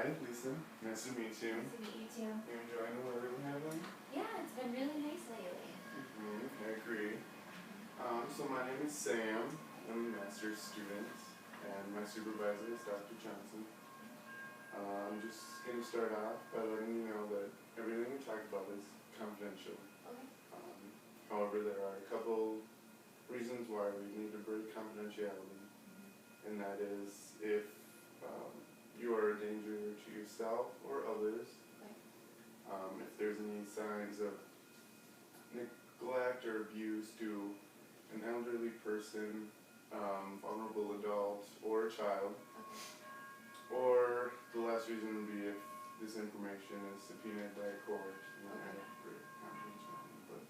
Hi, Lisa. Nice to meet you. Nice to meet you too. You enjoying the weather we're having? Yeah, it's been really nice lately. I agree. So my name is Sam. I'm a master's student, and my supervisor is Dr. Johnson. I'm just going to start off by letting you know that everything we talk about is confidential. Okay. However, there are a couple reasons why we need to break confidentiality, and that is if you are a danger to yourself or others, if there's any signs of neglect or abuse to an elderly person, vulnerable adult, or a child, or the last reason would be if this information is subpoenaed by a court, and then I have to break confidentiality. But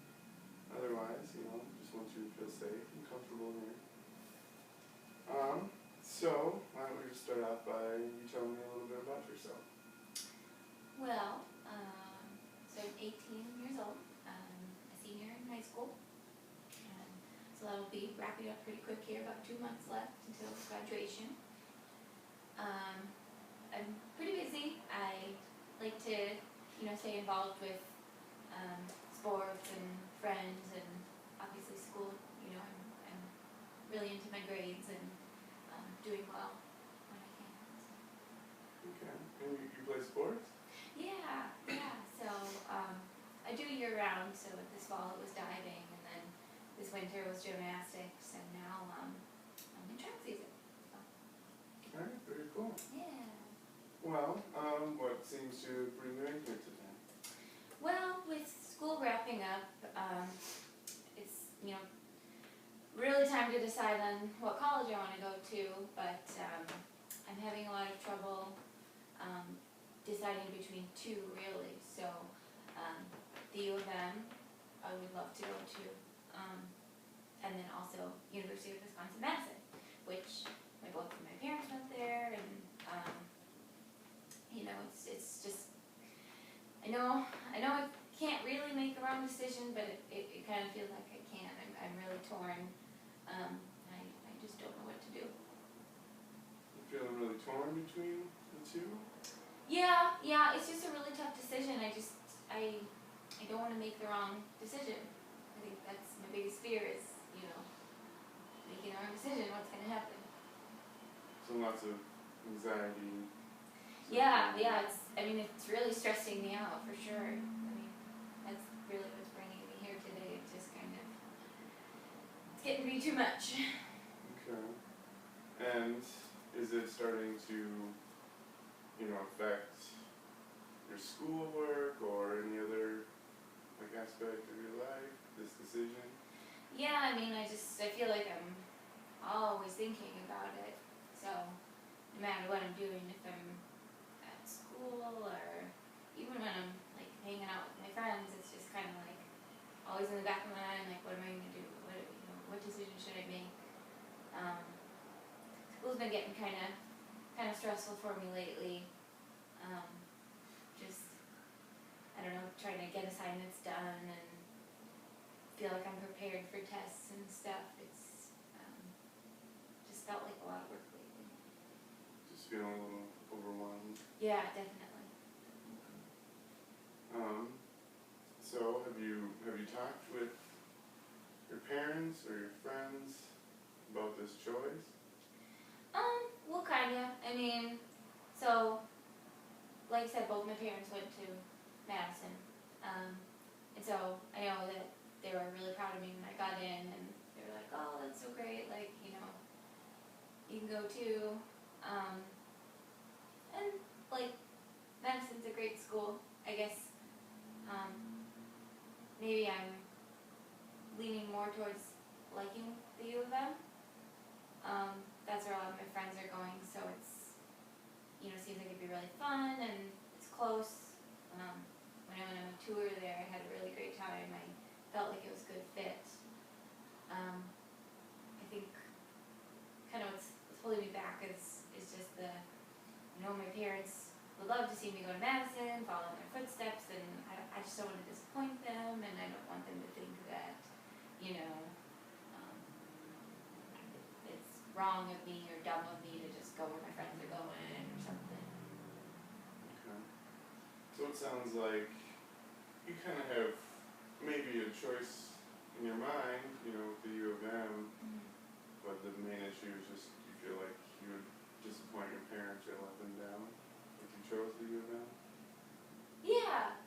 otherwise, just want you to feel safe and comfortable here. So why don't we just start off by you telling me a little bit about yourself? Well, so I'm 18 years old. I'm a senior in high school. So that'll be wrapping up pretty quick here, about 2 months left until graduation. I'm pretty busy. I like to, stay involved with sports and friends and obviously school. I'm really into my grades and doing well when I can. Okay. And you play sports? Yeah. So I do year round. So this fall it was diving, and then this winter was gymnastics, and now I'm in track season. So. All right, very cool. Yeah. Well, what seems to bring you in here today? Well, with school wrapping up, it's really time to decide on what college I want to go to, but I'm having a lot of trouble deciding between two, really. So the U of M, I would love to go to, and then also University of Wisconsin-Madison, which both of my parents went there, and it's just I know I can't really make a wrong decision, but it kind of feels like I can. I'm really torn. I just don't know what to do. You feeling really torn between the two? Yeah, it's just a really tough decision. I don't want to make the wrong decision. I think that's my biggest fear is, making the wrong decision, what's going to happen. So lots of anxiety. Yeah, it's really stressing me out for sure. That's really what's bringing me here today. It's just it's getting to be too much. Okay. And is it starting to, affect your schoolwork or any other aspect of your life, this decision? Yeah, I feel like I'm always thinking about it. So no matter what I'm doing, if I'm at school or even when I'm hanging out with my friends, it's just kind of always in the back of my mind, what am I going to do? What decision should I make? School's been getting kind of stressful for me lately. I don't know, trying to get assignments done and feel like I'm prepared for tests and stuff. It's just felt like a lot of work lately. Just feeling a little overwhelmed? Yeah, definitely. So have you talked with your parents or your friends about this choice? Well, kinda. So like I said, both my parents went to Madison. And so I know that they were really proud of me when I got in, and they were like, oh, that's so great, you can go too. And Madison's a great school. I guess maybe I'm leaning more towards liking the U of M. That's where a lot of my friends are going, so it's, seems like it'd be really fun, and it's close. When I went on a tour there, I had a really great time. I felt like it was a good fit. I think kind of what's holding me back is just my parents would love to see me go to Madison, follow in their footsteps, and I just don't want to disappoint them, and I don't want them to think that, it's wrong of me or dumb of me to just go where my friends are going or something. it sounds like you kind of have maybe a choice in your mind, you know, with the U of M, but the main issue is just you feel like you would disappoint your parents or let them down if you chose the U of M. Yeah.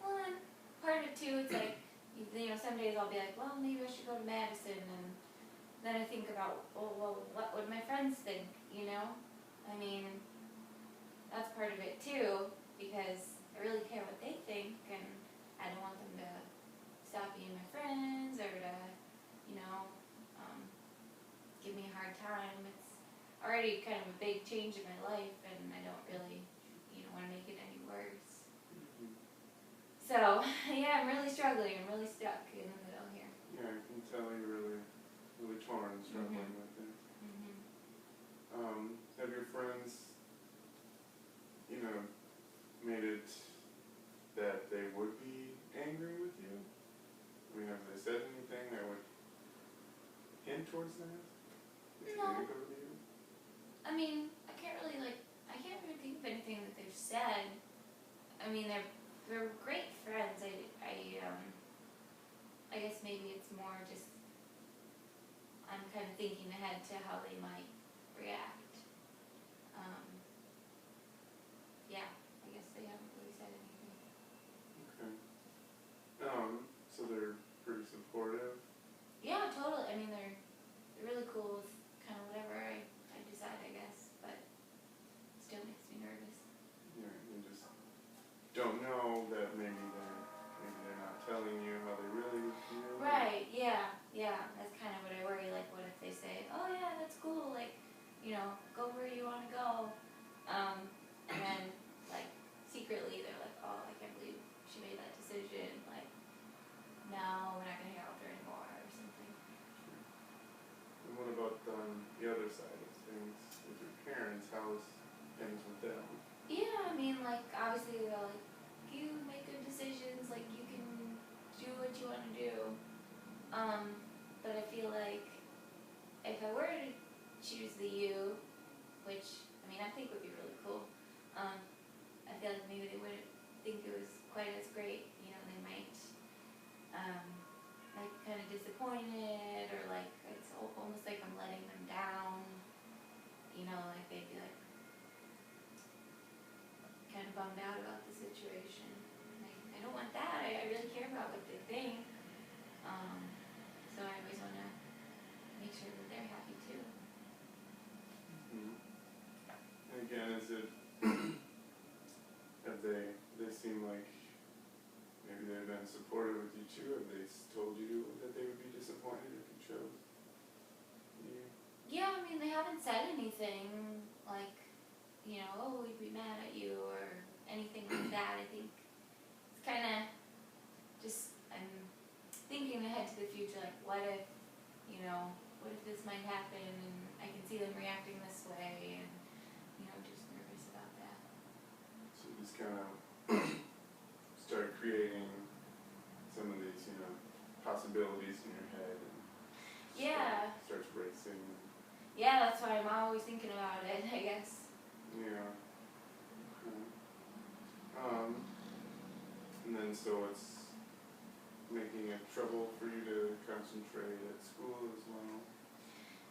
Well, and part of it too, it's like, you know, some days I'll be like, well, maybe I should go to Madison, and then I think about, well, what would my friends think, you know? I mean, that's part of it too, because I really care what they think, and I don't want them to stop being my friends, or to, you know, give me a hard time. It's already kind of a big change in my life, and I don't really, you know, want to make it any worse. So, yeah, I'm really struggling. I'm really stuck in the middle here. Yeah, I can tell you're really, really torn and struggling with it. Have your friends, you know, made it that they would be angry with you? I mean, have they said anything that would hint towards that? No. I mean, I can't really think of anything that they've said. I mean, they're great friends. I guess maybe it's more just I'm kind of thinking ahead to how they might react. Yeah, I guess they haven't really said anything. Okay. So they're pretty supportive? Yeah, totally. I mean, they're really cool with kind of whatever I decide, I guess, but it still makes me nervous. Yeah, you just don't know that maybe they're not telling you how they really feel. Right, yeah. That's kind of what I worry, like, what if they say, oh yeah, that's cool, like, you know, go where you want to go. And then, like, secretly they're like, oh, I can't believe she made that decision, like, no, we're not going to hang out with her anymore, or something. And what about the other side of things with your parents? How's things with them? Yeah, I mean, like, obviously they're like, you make good decisions, like, you can do what you want to do. But I feel like if I were to choose the U, which, I mean, I think would be really cool, I feel like maybe they wouldn't think it was quite as great, you know, they might, like, kind of disappointed, or like, it's almost like I'm letting them down, you know, like they'd be like, kind of bummed out about the situation. I don't want that. I really care about what they think. So I always want to make sure that they're happy too. And again, is it have they seem like maybe they've been supportive with you too? Have they told you that they would be disappointed if you chose you? Yeah, I mean, they haven't said anything like, you know, oh, we'd be mad at you, or anything like that. I think it's kind of just, I'm thinking ahead to the future, like, what if, you know, what if this might happen, and I can see them reacting this way, and, you know, just nervous about that. So you just kind of start creating some of these, you know, possibilities in your head, and Yeah. starts racing. Yeah, that's why I'm always thinking about it, I guess. Yeah. Okay. And then so it's making it trouble for you to concentrate at school as well.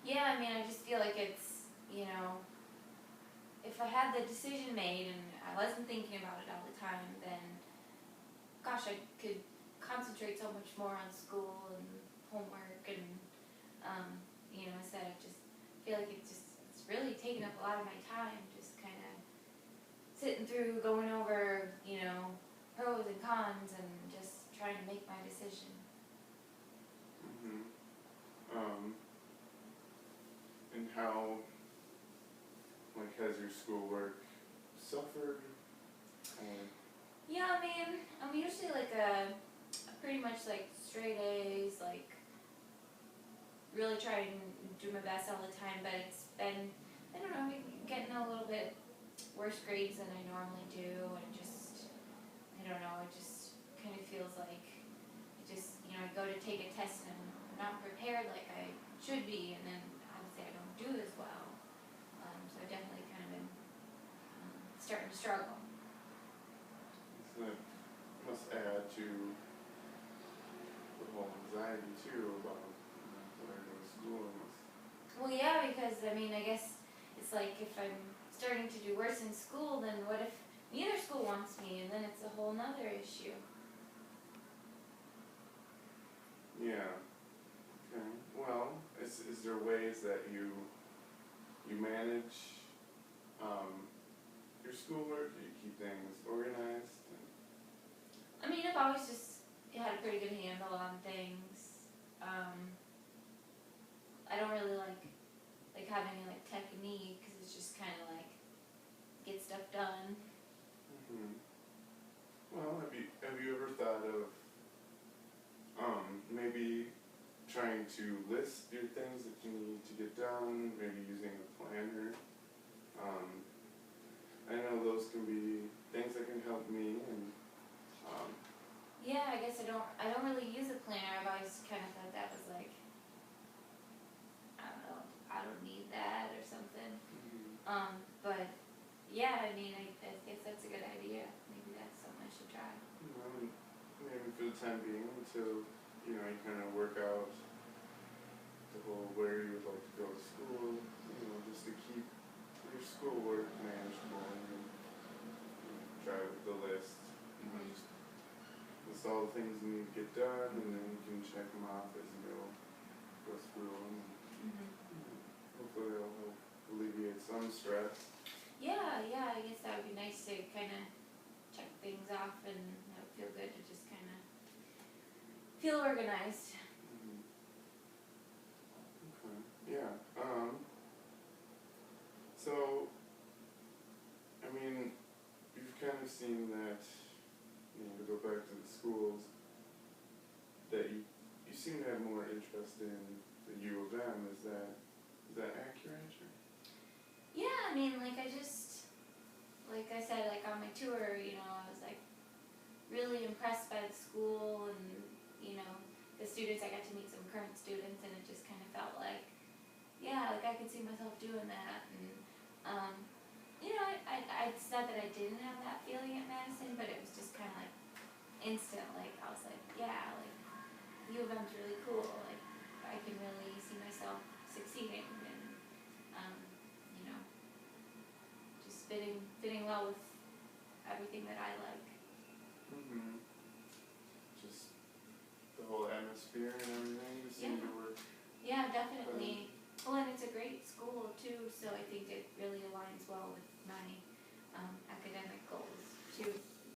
Yeah, I mean, I just feel like it's, you know, if I had the decision made and I wasn't thinking about it all the time, then, gosh, I could concentrate so much more on school and homework, and, you know, instead I just feel like it's really taking up a lot of my time, just kind of sitting through, going over, you know, pros and cons, and just trying to make my decision. And how, like, has your schoolwork suffered? Yeah, I mean, I'm usually like a pretty much like straight A's, like really trying to do my best all the time, but it's been, I don't know, getting a little bit worse grades than I normally do, and just, I don't know, it just kind of feels like, it just, you know, I go to take a test and I'm not prepared like I should be, and then obviously I don't do as well. So I've definitely kind of been starting to struggle. too about where to go to school and this. Well, yeah, because I mean, I guess it's like if I'm starting to do worse in school, then what if neither school wants me, and then it's a whole nother issue. Yeah. Okay. Well, is there ways that you manage your schoolwork? Do you keep things organized? I mean, I've always just had a pretty good handle on things. I don't really like having a technique, because it's just kind of like get stuff done. Well, have you ever thought of maybe trying to list your things that you need to get done, maybe using a planner? I know those can be things that can help me, and Yeah, I guess I don't really use a planner. I've always kind of thought that was like, I don't know, I don't need that or something. But yeah, I mean, I guess that's a good idea. Maybe that's something I should try. maybe for the time being, until you kind of work out the whole where you would like to go to school, just to keep your schoolwork manageable, and try with the list. Just list all the things you need to get done, and then you can check them off as you go through them. Hopefully that'll help alleviate some stress. Yeah, I guess that would be nice to kind of check things off, and that would feel good to just kind of feel organized. Okay. Yeah. So, I mean, you've kind of seen that, to go back to the schools, that you seem to have more interest in the U of M. Is that accurate? Or? Yeah, I mean, like I said, like on my tour, I was like really impressed by the school, and the students. I got to meet some current students, and it just kind of felt like, yeah, like I could see myself doing that. And it's not that I didn't have that feeling at Madison, but it was just kind of like instant. Like I was like, yeah, like U of M's really cool. Like I can really see myself succeeding, and just fitting well with everything that I like. Just the whole atmosphere and everything just seemed to work. Yeah, definitely. Well, and it's a great school too, so I think it really